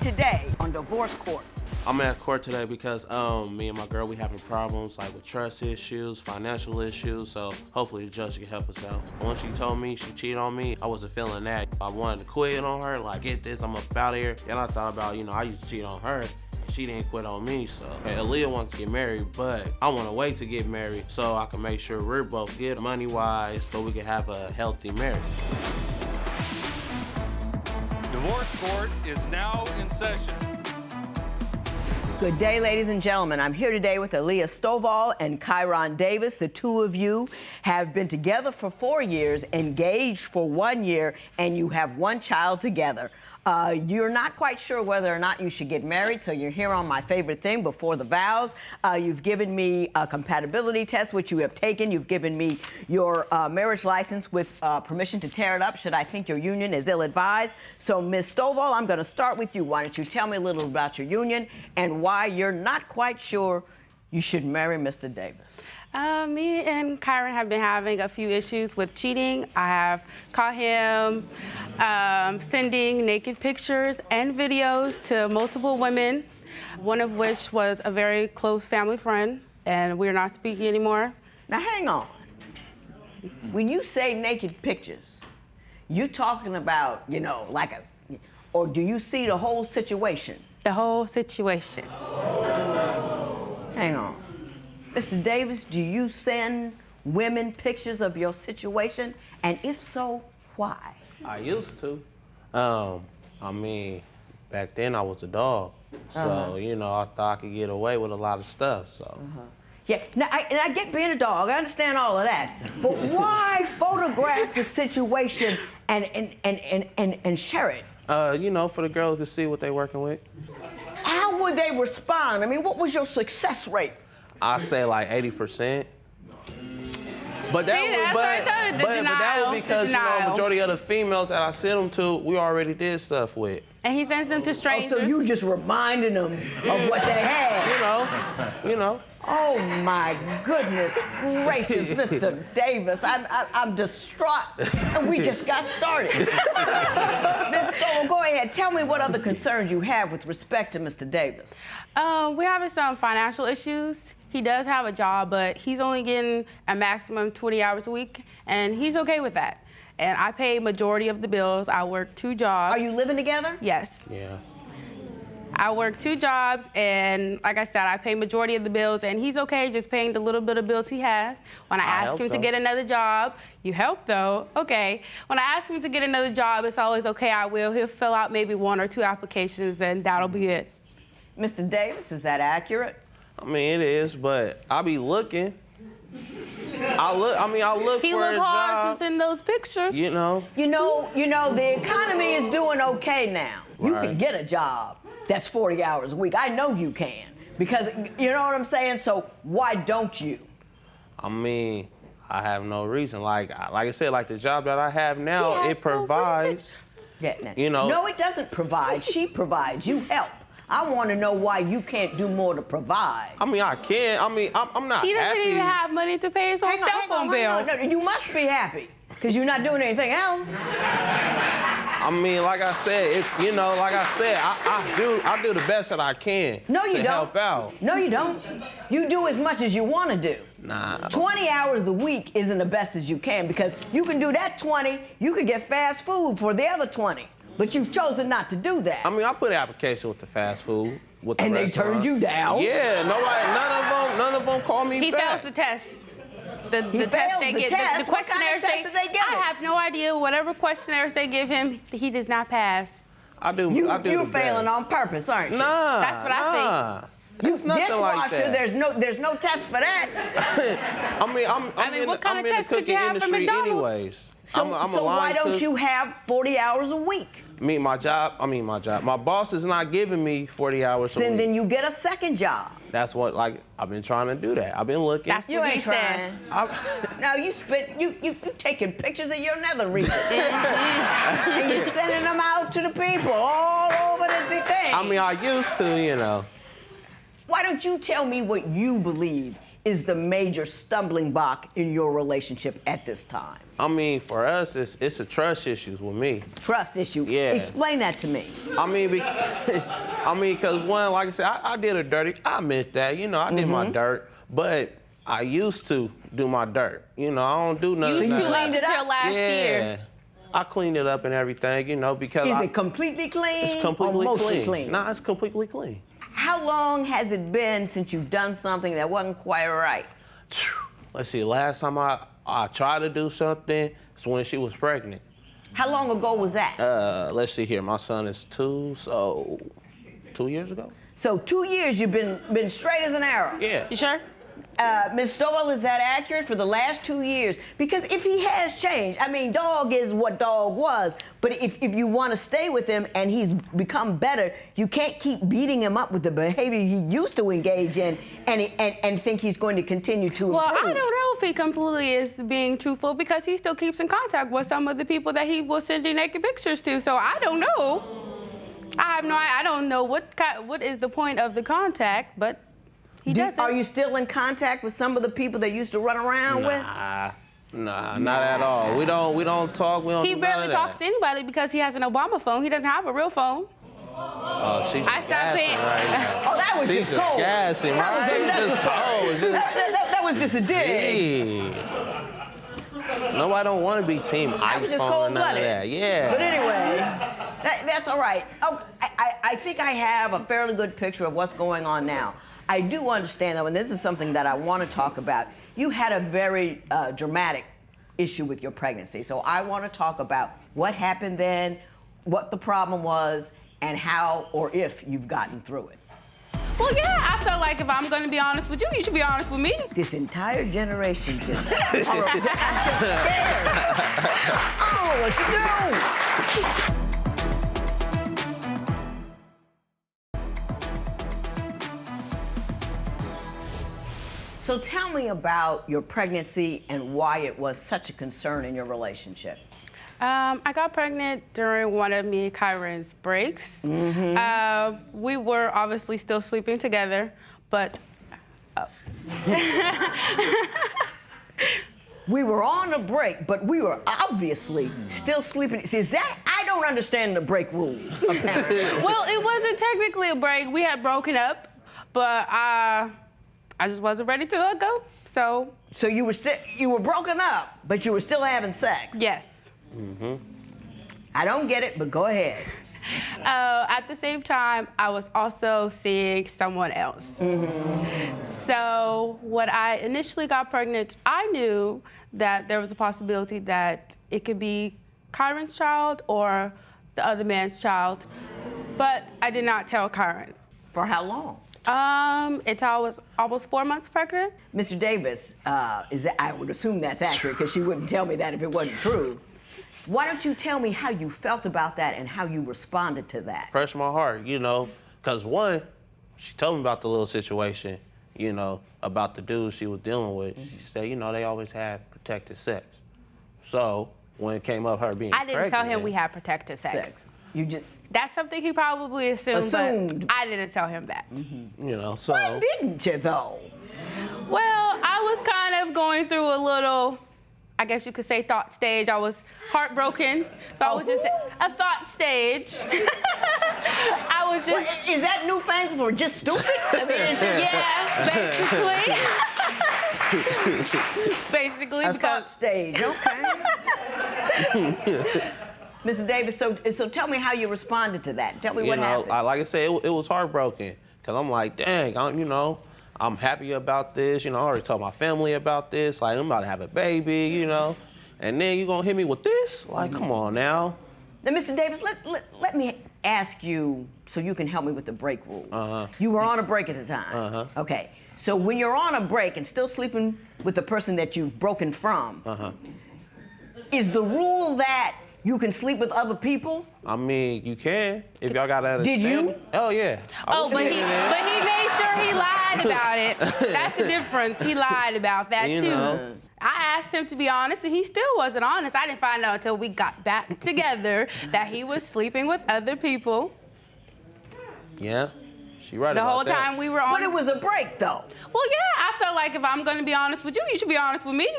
today on Divorce Court? I'm at court today because me and my girl, we having problems like with trust issues, financial issues, so hopefully the judge can help us out. Once she told me she cheated on me, I wasn't feeling that. I wanted to quit on her, like, get this, I'm up out of here. And I thought about, you know, I used to cheat on her, and she didn't quit on me, so. Aliyah wants to get married, but I want to wait to get married so I can make sure we're both good money-wise so we can have a healthy marriage. Divorce Court is now in session. Good day, ladies and gentlemen. I'm here today with Aliyah Stovall and Kyron Davis. The two of you have been together for 4 years, engaged for 1 year, and you have one child together. You're not quite sure whether or not you should get married, so you're here on my favorite thing, before the vows. You've given me a compatibility test, which you have taken. You've given me your marriage license with permission to tear it up should I think your union is ill-advised. So, Ms. Stovall, I'm going to start with you. Why don't you tell me a little about your union and why you're not quite sure you should marry Mr. Davis? Me and Kyron have been having a few issues with cheating. I have caught him sending naked pictures and videos to multiple women, one of which was a very close family friend, and we're not speaking anymore. Now, hang on. When you say naked pictures, you talking about, you know, like a, or do you see the whole situation? The whole situation. Hang on. Mr. Davis, do you send women pictures of your situation? And if so, why? I used to. I mean, back then I was a dog. So, you know, I thought I could get away with a lot of stuff, so. Yeah, now, I get being a dog, I understand all of that. But why photograph the situation and share it? You know, for the girls to see what they're working with. How would they respond? I mean, what was your success rate? I say like 80%. But that was because, you know, majority of the females that I sent them to, we already did stuff with. And he sends them to strangers. Oh, so you just reminding them of what they had. You know. Oh my goodness gracious, Mr. Davis, I'm distraught, and we just got started. Ms. Stovall, go ahead. Tell me what other concerns you have with respect to Mr. Davis. We're having some financial issues. He does have a job, but he's only getting a maximum 20 hours a week, and he's okay with that. And I pay majority of the bills. I work 2 jobs. Are you living together? Yes. Yeah. I work 2 jobs, and like I said, I pay majority of the bills, and he's okay just paying the little bit of bills he has. When I ask him to get another job, you help though, okay. When I ask him to get another job, it's always okay, I will. He'll fill out maybe 1 or 2 applications, and that'll be it. Mr. Davis, is that accurate? I mean, it is, but I be looking. I look for a job. He look hard to send those pictures. You know. You know, the economy is doing okay now. You can get a job that's 40 hours a week. I know you can, because you know what I'm saying? So why don't you? I mean, I have no reason. Like I said, like the job that I have now, it provides. You know. No, it doesn't provide. She provides. You help. I want to know why you can't do more to provide. I mean, I can. I mean, I'm not happy. He doesn't even have money to pay his own cell phone bill. No, you must be happy, because you're not doing anything else. I mean, like I said, it's, you know, like I said, I do the best that I can to help out. No, you don't. You do as much as you want to do. Nah. 20 hours a week isn't the best as you can, because you can do that 20, you could get fast food for the other 20. But you've chosen not to do that. I mean, I put an application with the fast food. And they turned you down? Yeah, none of them called me back. He fails the test. The test they give. The questionnaires they give him? I have no idea. Whatever questionnaires they give him, he does not pass. You're failing on purpose, aren't you? Nah. That's what I think. It's nothing like that. There's no test for that. I mean, what kind of in the test could you cooking have from industry McDonald's? anyways. So why don't you have 40 hours a week? My boss is not giving me 40 hours a week. Then you get a second job. That's what, like, I've been trying to do that. I've been looking. That's what he says. Now you taking pictures of your nether region. And you're sending them out to the people all over the thing. I mean, I used to, you know. Why don't you tell me what you believe is the major stumbling block in your relationship at this time? I mean, for us, it's a trust issues with me. Trust issue? Yeah. Explain that to me. I mean, because one, like I said, I did her dirty. I admit that. You know, I did my dirt, but I used to do my dirt. You know, I don't do nothing. You cleaned it up last year. I cleaned it up and everything, you know, because Is it completely clean? It's completely or mostly clean. clean? Nah, it's completely clean. How long has it been since you've done something that wasn't quite right? Let's see, last time I tried to do something is when she was pregnant. How long ago was that? Let's see here, my son is 2, so 2 years ago? So 2 years you've been straight as an arrow. Yeah. You sure? Ms. Stovall, is that accurate for the last 2 years? Because if he has changed, I mean, dog is what dog was, but if you want to stay with him and he's become better, you can't keep beating him up with the behavior he used to engage in and think he's going to continue to improve. Well, I don't know if he completely is being truthful because he still keeps in contact with some of the people that he was sending naked pictures to, so I don't know. I don't know what is the point of the contact, but he doesn't. Are you still in contact with some of the people that used to run around with? Nah, not at all. We don't talk. We don't. He barely talks to anybody because he has an Obama phone. He doesn't have a real phone. Oh, she's I stopped paying. right Oh, that was she's just cold. Gassing, That was right? unnecessary. That was just a dig. Nobody don't want to be team iPhone. That was just and none of cold-blooded. that. Yeah. But anyway, that's all right. Oh, I think I have a fairly good picture of what's going on now. I do understand, though, and this is something that I want to talk about. You had a very dramatic issue with your pregnancy. So I want to talk about what happened then, what the problem was, and how or if you've gotten through it. Well, yeah, I felt like if I'm going to be honest with you, you should be honest with me. This entire generation just, I'm just scared. I don't know what to do. So tell me about your pregnancy and why it was such a concern in your relationship. I got pregnant during one of me and Kyron's breaks. We were obviously still sleeping together, but... We were on a break, but we were obviously still sleeping. See, is that, I don't understand the break rules, apparently. Well, it wasn't technically a break. We had broken up, but I just wasn't ready to let go, so. So you were broken up, but you were still having sex? Yes. I don't get it, but go ahead. At the same time, I was also seeing someone else. So when I initially got pregnant, I knew that there was a possibility that it could be Kyron's child or the other man's child, but I did not tell Kyron. For how long? Until I was almost 4 months pregnant. Mr. Davis, I would assume that's accurate because she wouldn't tell me that if it wasn't true. Why don't you tell me how you felt about that and how you responded to that? Pressed my heart, you know, because one, she told me about the little situation, you know, about the dude she was dealing with. She said, you know, they always had protected sex. So when it came up her being pregnant. I didn't tell him we had protected sex. You just... That's something he probably assumed. But I didn't tell him that. You know, so. Why didn't you, though? Well, I was kind of going through a little, I guess you could say, thought stage. I was heartbroken, so I was just a thought stage. I was just. Well, is that newfangled or just stupid? I mean, yeah, basically. Basically, a thought stage. Okay. Mr. Davis, so tell me how you responded to that. Tell me what happened. Like I said, it was heartbroken because I'm like, dang, I'm happy about this. You know, I already told my family about this. Like, I'm about to have a baby, you know. And then you gonna hit me with this? Like, come on now. Now, Mr. Davis, let me ask you so you can help me with the break rules. You were on a break at the time. Okay. So when you're on a break and still sleeping with the person that you've broken from, is the rule that you can sleep with other people? I mean, you can if y'all got that. Did you? Oh yeah. But he made sure he lied about it. That's the difference. He lied about that too. Know. I asked him to be honest, and he still wasn't honest. I didn't find out until we got back together that he was sleeping with other people. Yeah, she right the about whole that. time we were on. But it was a break, though. Well, yeah, I felt like if I'm going to be honest with you, you should be honest with me.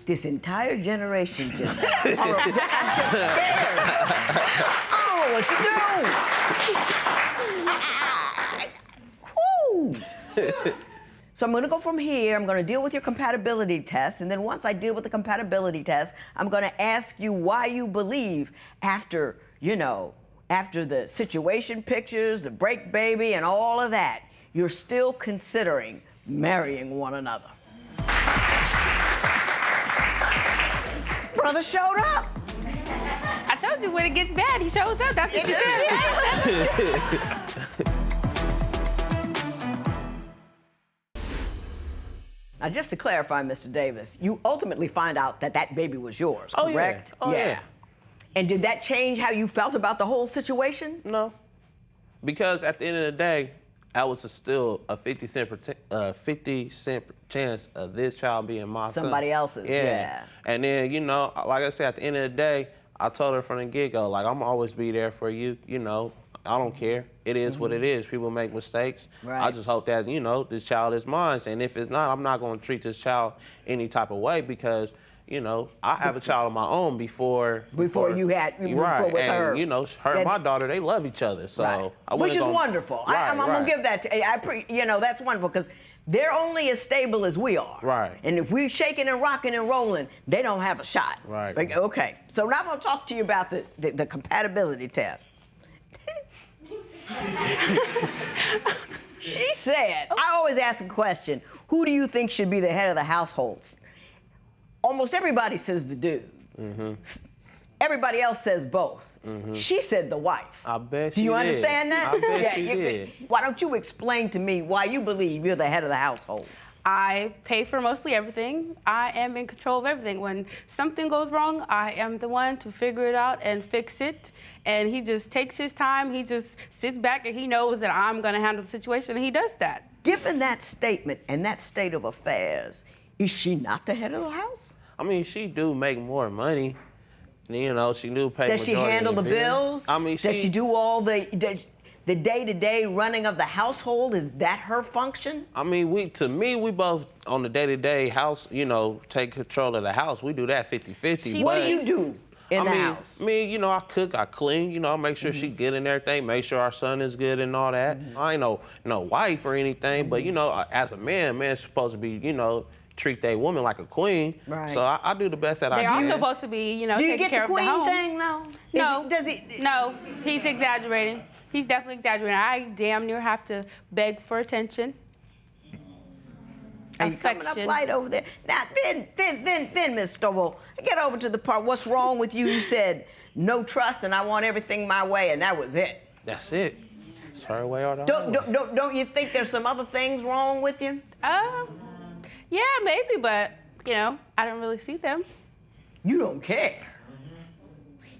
This entire generation just, I'm just scared. Oh, what you do? Woo! So I'm going to go from here. I'm going to deal with your compatibility test. And then once I deal with the compatibility test, I'm going to ask you why you believe after, you know, after the situation pictures, the break baby, and all of that, you're still considering marrying one another. Brother showed up. I told you when it gets bad, he shows up. That's what you said. Now, just to clarify, Mr. Davis, you ultimately find out that that baby was yours, correct? Yeah. Oh, yeah. And did that change how you felt about the whole situation? No. Because at the end of the day, I was still a 50-cent chance of this child being my son. Somebody else's, yeah. And then, you know, like I said, at the end of the day, I told her from the get-go, like, I'm always be there for you, you know. I don't care. It is what it is. People make mistakes. Right. I just hope that, you know, this child is mine. And if it's not, I'm not going to treat this child any type of way because, you know, I have a child of my own before you had with and, her. You know, her and my daughter, they love each other. So which is wonderful. I'm going to give that to you know, that's wonderful because they're only as stable as we are. Right. And if we're shaking and rocking and rolling, they don't have a shot. Right. Like, okay. So now I'm going to talk to you about the compatibility test. She said, I always ask a question, who do you think should be the head of the household? Almost everybody says the dude. Everybody else says both. She said the wife. I bet Do you understand that? I bet she did. Why don't you explain to me why you believe you're the head of the household? I pay for mostly everything. I am in control of everything. When something goes wrong, I am the one to figure it out and fix it. And he just takes his time. He just sits back and he knows that I'm going to handle the situation, and he does that. Given that statement and that state of affairs, is she not the head of the house? I mean, she do make more money. You know, she do pay. Does she handle the bills? I mean, does she do all the day-to-day running of the household? Is that her function? I mean, we both on the day-to-day house, you know, take control of the house. We do that 50-50. What do you do in the house? Me, you know, I cook, I clean, you know, I make sure she good in everything, make sure our son is good and all that. I ain't no wife or anything, but, you know, as a man's supposed to be, you know, treat their woman like a queen. Right. So I do the best that I They can. are supposed to be, you know, do you taking get care the of the home. queen thing, though? No. Does he? No, he's exaggerating. He's definitely exaggerating. I damn near have to beg for attention. Are you coming up light over there? Now, then, Miss Stovall, get over to the part, what's wrong with you? You said no trust and I want everything my way, and that was it. That's it. It's her way or the highway. Don't you think there's some other things wrong with you? Yeah, maybe, but, you know, I don't really see them. You don't care.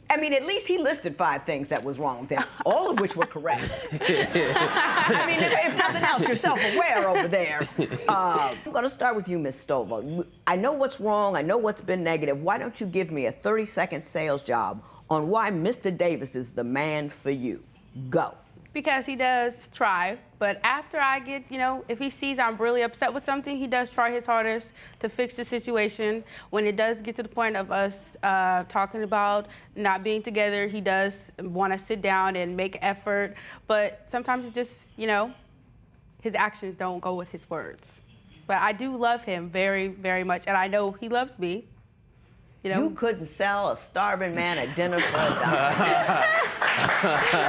I mean, at least he listed 5 things that was wrong with him, all of which were correct. I mean, if nothing else, you're self-aware over there. I'm going to start with you, Miss Stovall. I know what's wrong. I know what's been negative. Why don't you give me a 30-second sales job on why Mr. Davis is the man for you? Go. Because he does try, but after I get, you know, if he sees I'm really upset with something, he does try his hardest to fix the situation. When it does get to the point of us talking about not being together, he does want to sit down and make effort, but sometimes it's just, you know, his actions don't go with his words. But I do love him very, very much, and I know he loves me. You know? You couldn't sell a starving man a dinner for $1.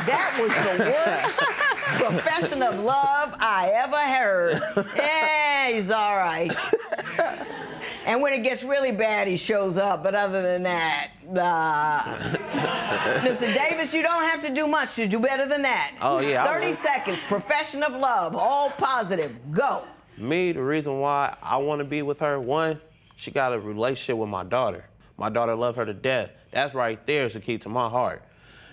That was the worst profession of love I ever heard. Yeah, he's all right. And when it gets really bad, he shows up. But other than that, Mr. Davis, you don't have to do much to do better than that. Oh, yeah. 30 seconds, profession of love, all positive. Go. Me, the reason why I want to be with her, one, she got a relationship with my daughter. My daughter loved her to death. That's right there is the key to my heart.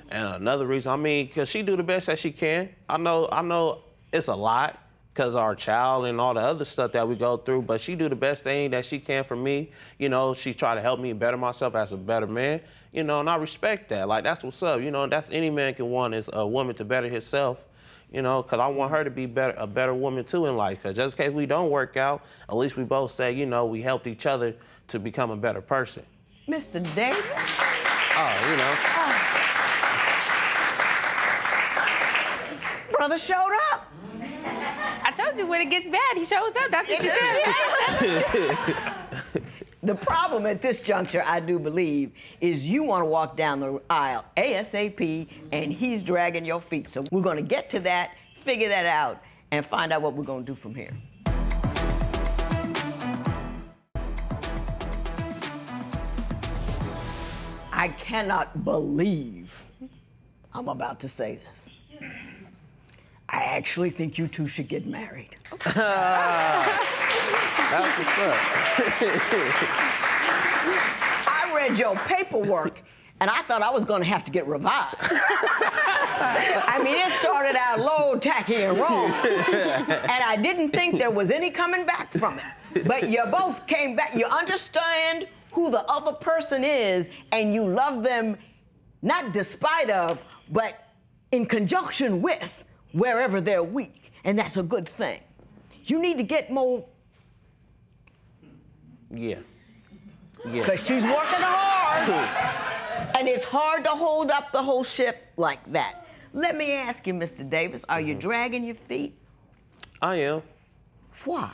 And another reason, I mean, because she do the best that she can. I know it's a lot because our child and all the other stuff that we go through, but she do the best thing that she can for me. You know, she try to help me better myself as a better man, you know, and I respect that. Like, that's what's up. You know, that's any man can want is a woman to better himself, You know, because I want her to be a better woman too in life. Because just in case we don't work out, at least we both say, you know, we helped each other to become a better person. Mr. Davis? Oh, you know. Oh. Brother showed up. I told you when it gets bad, he shows up. That's what you said. The problem at this juncture, I do believe, is you want to walk down the aisle ASAP, and he's dragging your feet. So we're going to get to that, figure that out, and find out what we're going to do from here. I cannot believe I'm about to say this. I actually think you two should get married. That's what's up. I read your paperwork, and I thought I was going to have to get revised. I mean, it started out low, tacky, and wrong. And I didn't think there was any coming back from it. But you both came back. You understand who the other person is, and you love them not despite of, but in conjunction with wherever they're weak. And that's a good thing. You need to get more. Yeah. Because she's working hard. And it's hard to hold up the whole ship like that. Let me ask you, Mr. Davis, are you dragging your feet? I am. Why?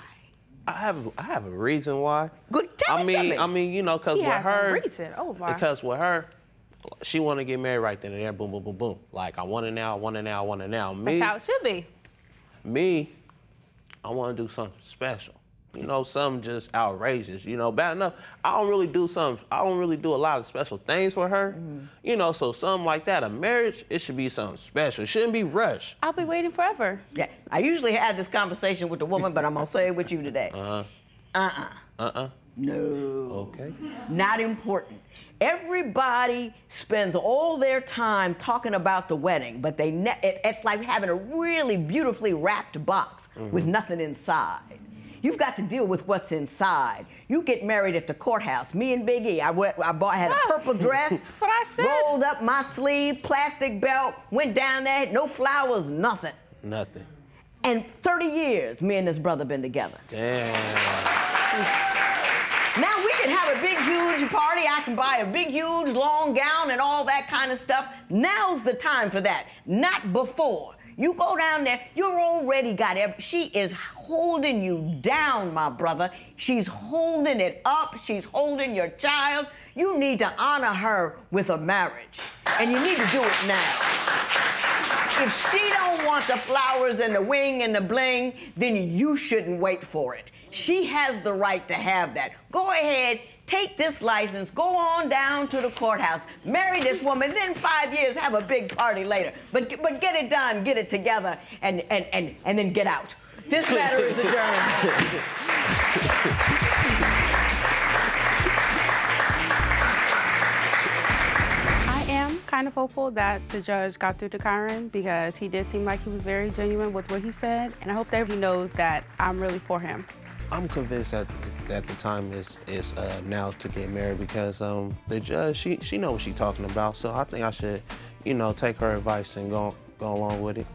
I have a reason why. Good, tell me. I mean, you know, because He with has her, a reason. Oh, my. because with her, she want to get married right then and there. Boom, boom, boom, boom. Like I want it now. I want it now. I want it now. That's how it should be. Me, I want to do something special. You know, something just outrageous. You know, bad enough. I don't really do a lot of special things for her. You know, so something like that, a marriage, it should be something special. It shouldn't be rushed. I'll be waiting forever. Yeah, I usually have this conversation with the woman, but I'm gonna say it with you today. No. Okay. Not important. Everybody spends all their time talking about the wedding, but it's like having a really beautifully wrapped box with nothing inside. You've got to deal with what's inside. You get married at the courthouse. Me and Big E, I had a purple dress, That's what I said. rolled up my sleeve, plastic belt, went down there, no flowers, nothing. Nothing. And 30 years, me and this brother been together. Damn. Now we can have a big, huge party. I can buy a big, huge, long gown and all that kind of stuff. Now's the time for that, not before. You go down there, you're already got it. She is holding you down, my brother. She's holding it up. She's holding your child. You need to honor her with a marriage. And you need to do it now. If she don't want the flowers and the wing and the bling, then you shouldn't wait for it. She has the right to have that. Go ahead, take this license, go on down to the courthouse, marry this woman, then 5 years, have a big party later. But get it done, get it together, and then get out. This matter is adjourned. I am kind of hopeful that the judge got through to Kyron because he did seem like he was very genuine with what he said, and I hope that he knows that I'm really for him. I'm convinced that the time is now to get married because the judge, she knows what she's talking about. So I think I should, you know, take her advice and go along with it.